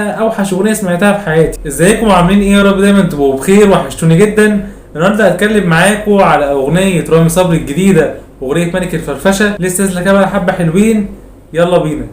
اوحش اغنيه سمعتها في حياتي. ازيكم عاملين ايه؟ يا رب دايما تبقوا بخير، وحشتوني جدا. النهارده هتكلم معاكم على اغنيه رامي صبري الجديده، اغنيه ملك الفرفشه. لسه نازله كمان حبه حلوين، يلا بينا.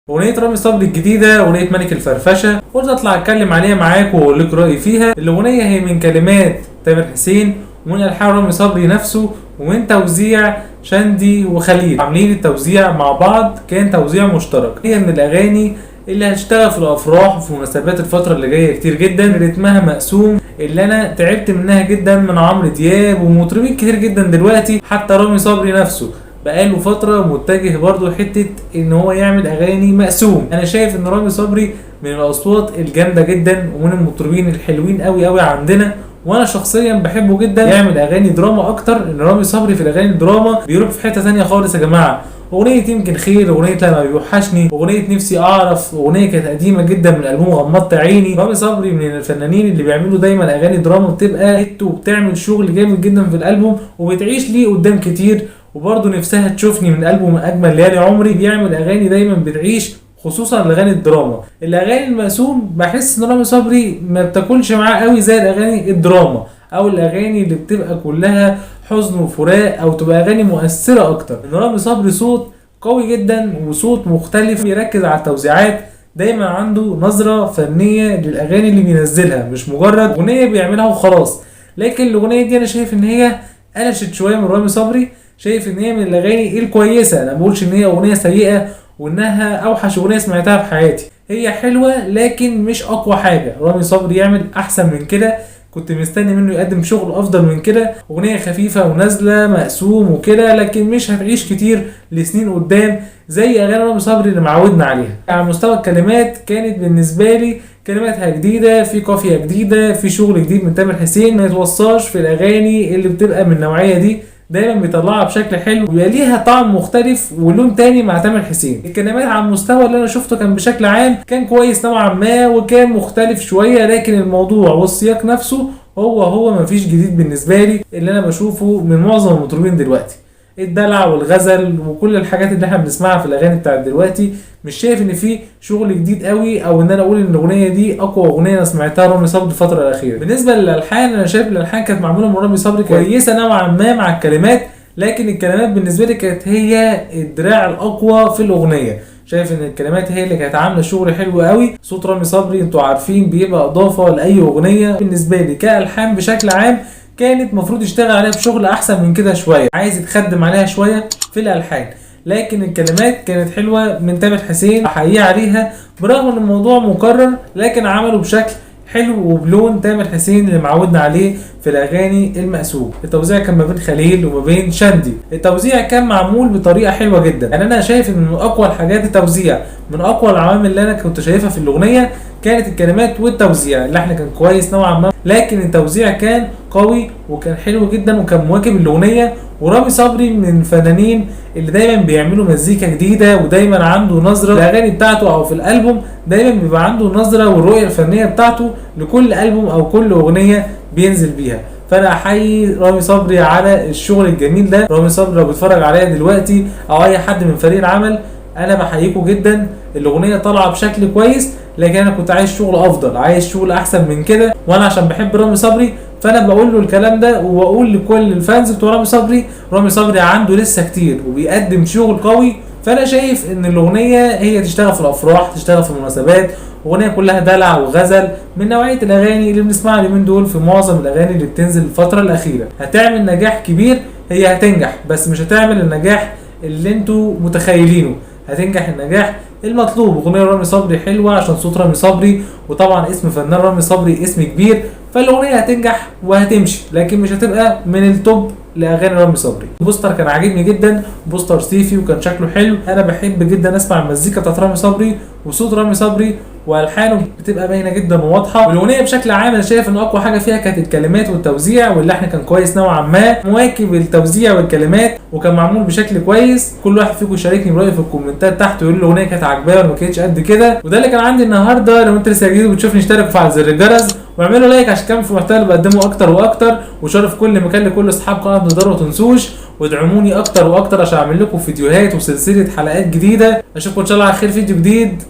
اغنيه رامي صبري الجديده، اغنيه ملك الفرفشه، قلت اطلع اتكلم عليها معاكم واقول لكم رايي فيها. الاغنيه هي من كلمات تامر حسين، ومن الحان رامي صبري نفسه، ومن توزيع شاندي وخليل. عاملين التوزيع مع بعض، كان توزيع مشترك. هي من الاغاني اللي هتشتغل في الافراح وفي مناسبات الفتره اللي جايه كتير جدا. رتمها مقسوم، اللي انا تعبت منها جدا من عمرو دياب ومطربين كتير جدا دلوقتي. حتى رامي صبري نفسه بقاله فترة متجه برضو حتة ان هو يعمل اغاني مقسوم. انا شايف ان رامي صبري من الاصوات الجامدة جدا ومن المطربين الحلوين قوي قوي عندنا، وانا شخصيا بحبه جدا. يعمل اغاني دراما اكتر، ان رامي صبري في الاغاني الدراما بيروح في حتة تانية خالص يا جماعة. اغنية يمكن خير، اغنية لما بيوحشني، اغنية نفسي اعرف، اغنية كانت قديمة جدا من البوم غمضت عيني. رامي صبري من الفنانين اللي بيعملوا دايما اغاني دراما بتبقى هيت وبتعمل شغل جامد جدا في الالبوم وبتعيش ليه قدام كتير. وبرضه نفسها تشوفني من ألبوم اجمل ليالي عمري. بيعمل اغاني دايما بتعيش، خصوصا الاغاني الدراما. الاغاني المقسوم بحس ان رامي صبري ما بتاكلش معاه قوي زي الاغاني الدراما، او الاغاني اللي بتبقى كلها حزن وفراق، او تبقى اغاني مؤثره اكتر. ان رامي صبري صوت قوي جدا وصوت مختلف، بيركز على التوزيعات، دايما عنده نظره فنيه للاغاني اللي بينزلها، مش مجرد اغنيه بيعملها وخلاص. لكن الاغنيه دي انا شايف ان هي قلشت شويه من رامي صبري. شايف ان هي من الاغاني الكويسه، انا ما بقولش ان هي اغنيه سيئه وانها اوحش اغنيه سمعتها في حياتي. هي حلوه لكن مش اقوى حاجه. رامي صبري يعمل احسن من كده، كنت مستني منه يقدم شغل افضل من كده. اغنيه خفيفه ونازله مقسوم وكده، لكن مش هتعيش كتير لسنين قدام زي اغاني رامي صبري اللي معودنا عليها. على مستوى الكلمات كانت بالنسبه لي كلماتها جديده، في قافيه جديده، في شغل جديد من تامر حسين ما يتوصاش في الاغاني اللي بتبقى من النوعيه دي. دايما بيطلعها بشكل حلو ويبقى ليها طعم مختلف ولون تاني مع تامر حسين. الكلمات على المستوى اللي انا شفته كان بشكل عام كان كويس نوعا ما، وكان مختلف شويه، لكن الموضوع والسياق نفسه هو مفيش جديد بالنسبه لي اللي انا بشوفه من معظم المطربين دلوقتي. الدلع والغزل وكل الحاجات اللي احنا بنسمعها في الاغاني بتاعت دلوقتي، مش شايف ان في شغل جديد قوي، او ان انا اقول ان الاغنيه دي اقوى اغنيه انا سمعتها رامي صبري الفتره الاخيره. بالنسبه للالحان، انا شايف الالحان كانت معموله من رامي صبري كويسه نوعا ما مع الكلمات، لكن الكلمات بالنسبه لي كانت هي الدراع الاقوى في الاغنيه. شايف ان الكلمات هي اللي كانت عامله شغل حلو قوي. صوت رامي صبري انتوا عارفين بيبقى اضافه لاي اغنيه. بالنسبه لي كالحان بشكل عام كانت مفروض يشتغل عليها بشغل احسن من كده شويه، عايز يتخدم عليها شويه في الالحان. لكن الكلمات كانت حلوه من تامر حسين، احييه عليها. برغم ان الموضوع مكرر، لكن عمله بشكل حلو وبلون تامر حسين اللي معودنا عليه في الاغاني المقسوم. التوزيع كان ما بين خليل وما بين شاندي. التوزيع كان معمول بطريقه حلوه جدا. يعني انا شايف ان من اقوى الحاجات التوزيع، من اقوى العوامل اللي انا كنت شايفها في الاغنيه كانت الكلمات والتوزيع. اللحن كان كويس نوعا ما، لكن التوزيع كان قوي وكان حلو جدا وكان مواكب الاغنيه. ورامي صبري من الفنانين اللي دايما بيعملوا مزيكا جديده، ودايما عنده نظره الاغاني بتاعته او في الالبوم دايما بيبقى عنده نظره والرؤيه الفنيه بتاعته لكل البوم او كل اغنيه بينزل بيها. فانا احيي رامي صبري على الشغل الجميل ده. رامي صبري لو بيتفرج عليا دلوقتي او اي حد من فريق العمل، انا بحييكوا جدا. الاغنيه طالعه بشكل كويس، لكن انا كنت عايز شغل افضل، عايز شغل احسن من كده. وانا عشان بحب رامي صبري فانا بقول له الكلام ده، وبقول لكل الفانز بتوع رامي صبري، رامي صبري عنده لسه كتير وبيقدم شغل قوي. فانا شايف ان الاغنيه هي تشتغل في الافراح، تشتغل في المناسبات. اغنيه كلها دلع وغزل، من نوعيه الاغاني اللي بنسمعها اليومين دول في معظم الاغاني اللي بتنزل الفتره الاخيره. هتعمل نجاح كبير، هي هتنجح، بس مش هتعمل النجاح اللي انتوا متخيلينه. هتنجح النجاح المطلوب. اغنيه رامي صبري حلوه عشان صوت رامي صبري، وطبعا اسم فنان رامي صبري اسم كبير، فالاغنيه هتنجح وهتمشي، لكن مش هتبقى من التوب لاغاني رامي صبري. البوستر كان عاجبني جدا، بوستر صيفي وكان شكله حلو. انا بحب جدا اسمع المزيكا بتاعت رامي صبري وصوت رامي صبري، والحانه بتبقى باينه جدا وواضحه. والاغنيه بشكل عام انا شايف ان اقوى حاجه فيها كانت الكلمات والتوزيع، واللحن كان كويس نوعا ما مواكب التوزيع والكلمات، وكان معمول بشكل كويس. كل واحد فيكم يشاركني برايه في الكومنتات تحت ويقول الاغنيه كانت عاجباه ولا ما كانتش قد كده. وده اللي كان عندي النهارده. لو انت لسه جديد وبتشوفني اشترك وفعل زر الجرس واعملوا لايك عشان كمان في المحتوى اللي بقدمه اكتر واكتر، وشارك في كل مكان لكل اصحاب قناه نضاره. وتنسوش وادعموني اكتر واكتر عشان اعمل لكم فيديوهات وسلسله حلقات جديده. اشوفكم ان شاء الله على خير فيديو جديد.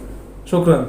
شكرا.